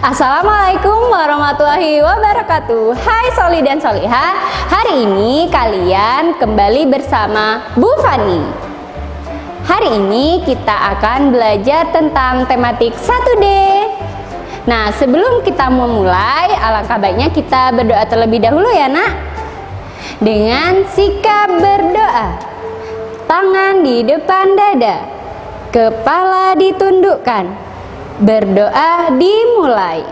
Assalamualaikum warahmatullahi wabarakatuh. Hai Soli dan Solihah, hari ini kalian kembali bersama Bu Fani. Hari ini kita akan belajar tentang tematik 1D. Nah, sebelum kita memulai, alangkah baiknya kita berdoa terlebih dahulu ya nak. Dengan sikap berdoa, tangan di depan dada, kepala ditundukkan. Berdoa dimulai.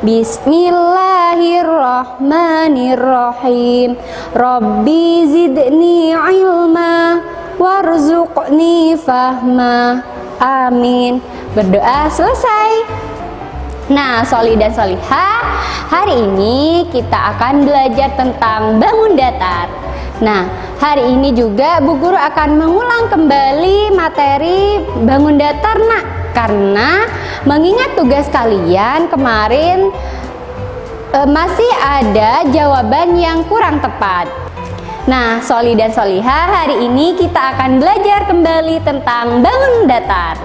Bismillahirrahmanirrahim. Rabbi zidni ilma warzuqni fahma. Amin. Berdoa selesai. Nah, Soli dan Solihah, hari ini kita akan belajar tentang bangun datar. Nah, hari ini juga Bu Guru akan mengulang kembali materi bangun datar nak, karena mengingat tugas kalian kemarin masih ada jawaban yang kurang tepat. Nah, Soli dan Solihah, hari ini kita akan belajar kembali tentang bangun datar.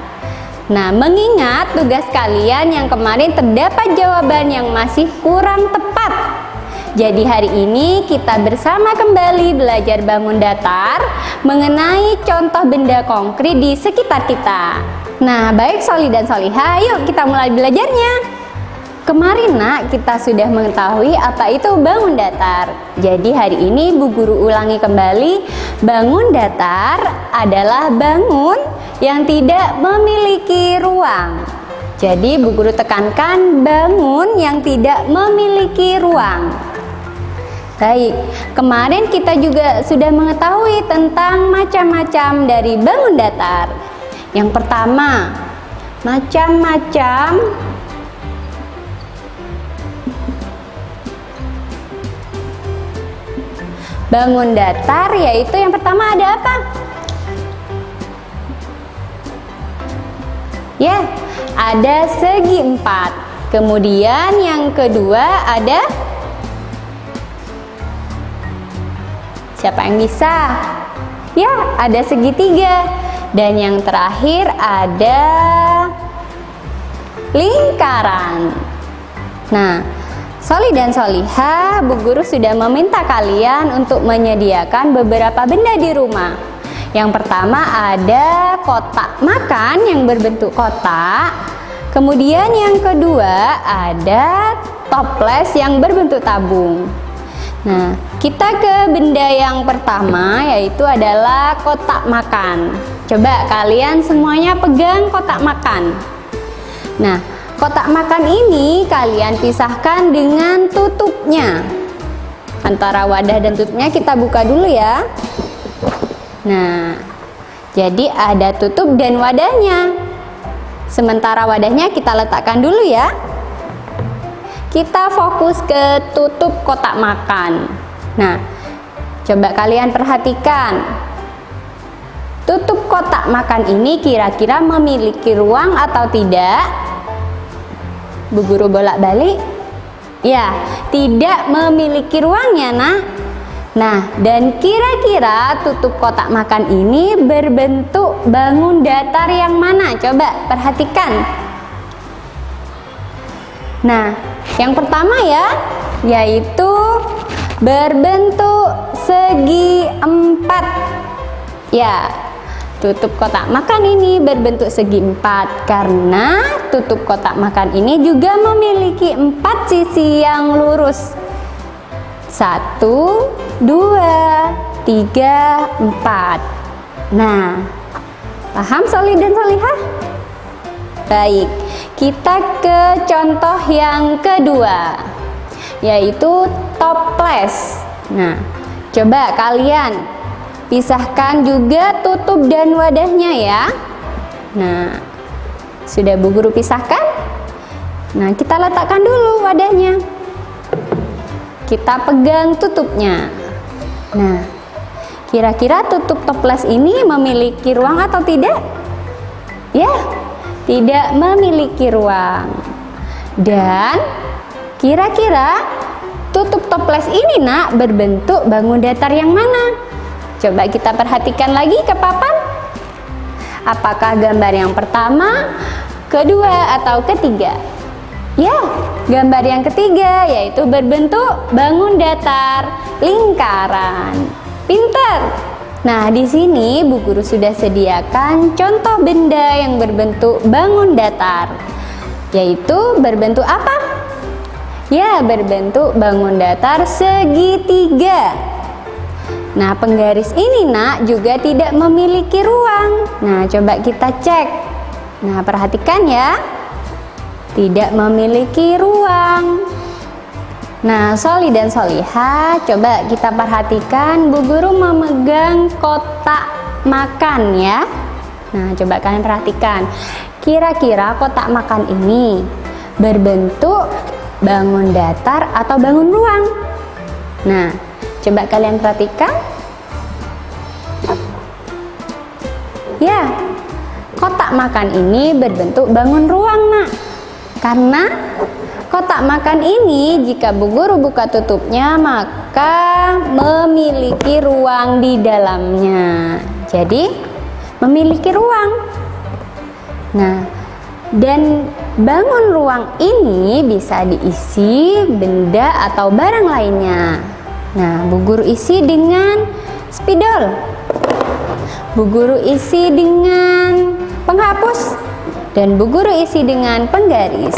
Nah, mengingat tugas kalian yang kemarin terdapat jawaban yang masih kurang tepat. Jadi hari ini kita bersama kembali belajar bangun datar mengenai contoh benda konkret di sekitar kita. Nah, baik Soli dan Solihah, yuk kita mulai belajarnya. Kemarin nak, kita sudah mengetahui apa itu bangun datar. Jadi hari ini Bu Guru ulangi kembali, bangun datar adalah bangun yang tidak memiliki ruang. Jadi Bu Guru tekankan bangun yang tidak memiliki ruang. Baik, kemarin kita juga sudah mengetahui tentang macam-macam dari bangun datar. Yang pertama, macam-macam bangun datar, yaitu yang pertama ada apa? Ya, ada segi 4. Kemudian yang kedua ada, siapa yang bisa? Ya, ada segitiga. Dan yang terakhir ada lingkaran. Nah, Soli dan Solihah, Bu Guru sudah meminta kalian untuk menyediakan beberapa benda di rumah. Yang pertama ada kotak makan yang berbentuk kotak. Kemudian yang kedua ada toples yang berbentuk tabung. Nah, kita ke benda yang pertama, yaitu adalah kotak makan. Coba kalian semuanya pegang kotak makan. Nah, kotak makan ini kalian pisahkan dengan tutupnya. Antara wadah dan tutupnya kita buka dulu ya. Nah, jadi ada tutup dan wadahnya. Sementara wadahnya kita letakkan dulu ya. Kita fokus ke tutup kotak makan. Nah, coba kalian perhatikan. Tutup kotak makan ini kira-kira memiliki ruang atau tidak? Bu Guru bolak-balik. Ya, tidak memiliki ruangnya nak. Nah, dan kira-kira tutup kotak makan ini berbentuk bangun datar yang mana? Coba perhatikan. Nah, yang pertama ya, yaitu berbentuk segi 4. Ya, tutup kotak makan ini berbentuk segi 4 karena tutup kotak makan ini juga memiliki 4 sisi yang lurus. 1, 2, 3, 4. Nah, paham Soli dan Solihah? Baik, kita ke contoh yang kedua, yaitu toples. Nah, coba kalian pisahkan juga tutup dan wadahnya ya. Nah, sudah Bu Guru pisahkan? Nah, kita letakkan dulu wadahnya. Kita pegang tutupnya. Nah, kira-kira tutup toples ini memiliki ruang atau tidak? Ya, tidak memiliki ruang. Dan kira-kira tutup toples ini nak berbentuk bangun datar yang mana? Coba kita perhatikan lagi ke papan. Apakah gambar yang pertama, kedua, atau ketiga? Ya, gambar yang ketiga yaitu berbentuk bangun datar lingkaran. Pinter. Nah, di sini Bu Guru sudah sediakan contoh benda yang berbentuk bangun datar. Yaitu berbentuk apa? Ya, berbentuk bangun datar segitiga. Nah, penggaris ini nak juga tidak memiliki ruang. Nah, coba kita cek. Nah, perhatikan ya. Tidak memiliki ruang. Nah, Soli dan Solihah, coba kita perhatikan Bu Guru memegang kotak makan ya. Nah, coba kalian perhatikan. Kira-kira kotak makan ini berbentuk bangun datar atau bangun ruang? Nah, coba kalian perhatikan. Ya, kotak makan ini berbentuk bangun ruang nak. Karena kotak makan ini jika Bu Guru buka tutupnya maka memiliki ruang di dalamnya. Jadi memiliki ruang. Nah, dan bangun ruang ini bisa diisi benda atau barang lainnya. Nah, Bu Guru isi dengan spidol. Bu Guru isi dengan penghapus. Dan Bu Guru isi dengan penggaris.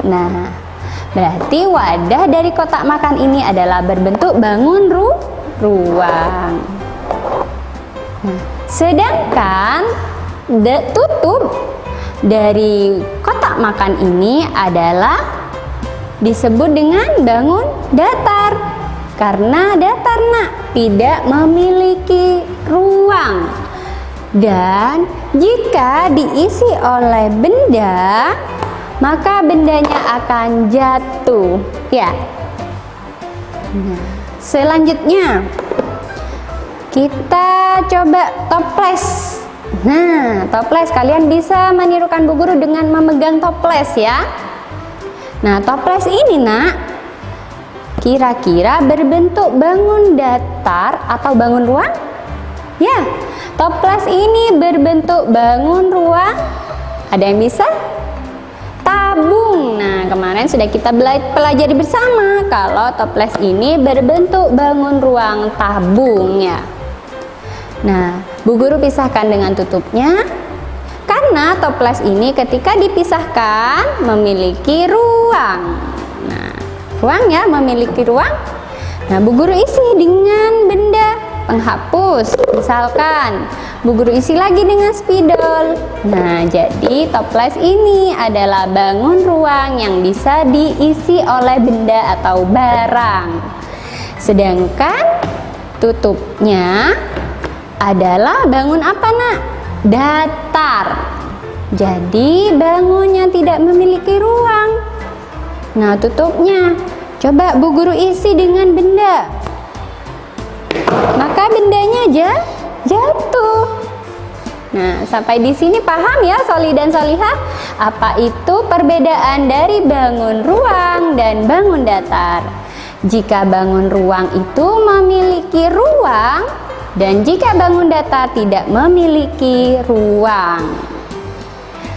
Nah, berarti wadah dari kotak makan ini adalah berbentuk bangun ruang. Nah, sedangkan tutup dari kotak makan ini adalah disebut dengan bangun datar. Karena datar nak, tidak memiliki ruang. Dan jika diisi oleh benda, maka bendanya akan jatuh. Ya. Nah, selanjutnya kita coba toples. Nah, toples kalian bisa menirukan Bu Guru dengan memegang toples ya. Nah, toples ini nak, kira-kira berbentuk bangun datar atau bangun ruang? Ya, toples ini berbentuk bangun ruang. Ada yang bisa? Tabung. Nah, kemarin sudah kita pelajari bersama kalau toples ini berbentuk bangun ruang tabung ya. Nah, Bu Guru pisahkan dengan tutupnya. Karena toples ini ketika dipisahkan memiliki ruang. Nah, ruang ya, memiliki ruang. Nah, Bu Guru isi dengan benda penghapus. Misalkan Bu Guru isi lagi dengan spidol. Nah, jadi toples ini adalah bangun ruang yang bisa diisi oleh benda atau barang. Sedangkan tutupnya adalah bangun apa nak? Datar. Jadi bangunnya tidak memiliki ruang. Nah, tutupnya coba Bu Guru isi dengan benda. Maka bendanya jatuh. Nah, sampai di sini paham ya Soli dan Solihah? Apa itu perbedaan dari bangun ruang dan bangun datar? Jika bangun ruang itu memiliki ruang dan jika bangun datar tidak memiliki ruang.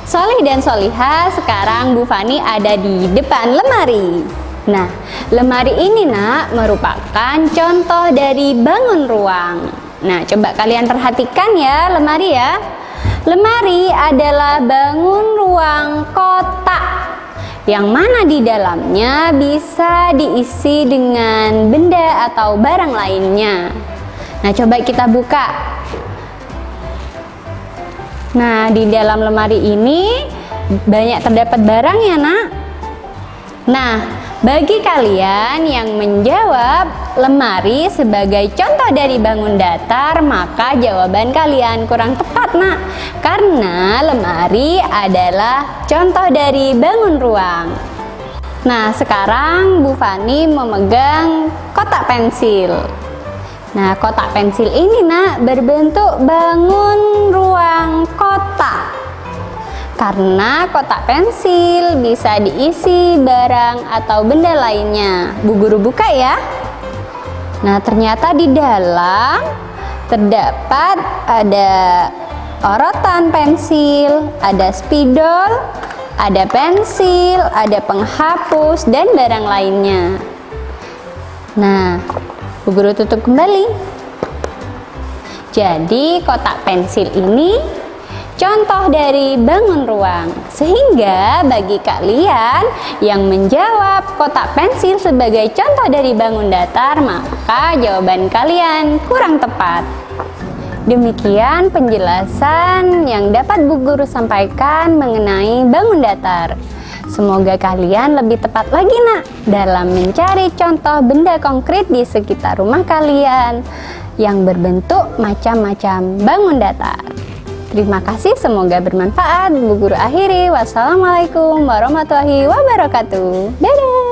Soli dan Solihah, sekarang Bu Fani ada di depan lemari. Nah, lemari ini nak merupakan contoh dari bangun ruang. Nah, coba kalian perhatikan ya lemari ya. Lemari adalah bangun ruang kotak yang mana di dalamnya bisa diisi dengan benda atau barang lainnya. Nah, coba kita buka. Nah, di dalam lemari ini banyak terdapat barang ya nak. Nah, bagi kalian yang menjawab lemari sebagai contoh dari bangun datar, maka jawaban kalian kurang tepat nak. Karena lemari adalah contoh dari bangun ruang. Nah, sekarang Bu Fani memegang kotak pensil. Nah, kotak pensil ini nak berbentuk bangun ruang kotak. Karena kotak pensil bisa diisi barang atau benda lainnya. Bu Guru buka ya. Nah, ternyata di dalam terdapat ada orotan pensil, ada spidol, ada pensil, ada penghapus, dan barang lainnya. Nah, Bu Guru tutup kembali. Jadi kotak pensil ini contoh dari bangun ruang. Sehingga bagi kalian yang menjawab kotak pensil sebagai contoh dari bangun datar, maka jawaban kalian kurang tepat. Demikian penjelasan yang dapat Bu Guru sampaikan mengenai bangun datar. Semoga kalian lebih tepat lagi nak dalam mencari contoh benda konkret di sekitar rumah kalian yang berbentuk macam-macam bangun datar. Terima kasih, semoga bermanfaat. Bu Guru akhiri. Wassalamualaikum warahmatullahi wabarakatuh. Dadah.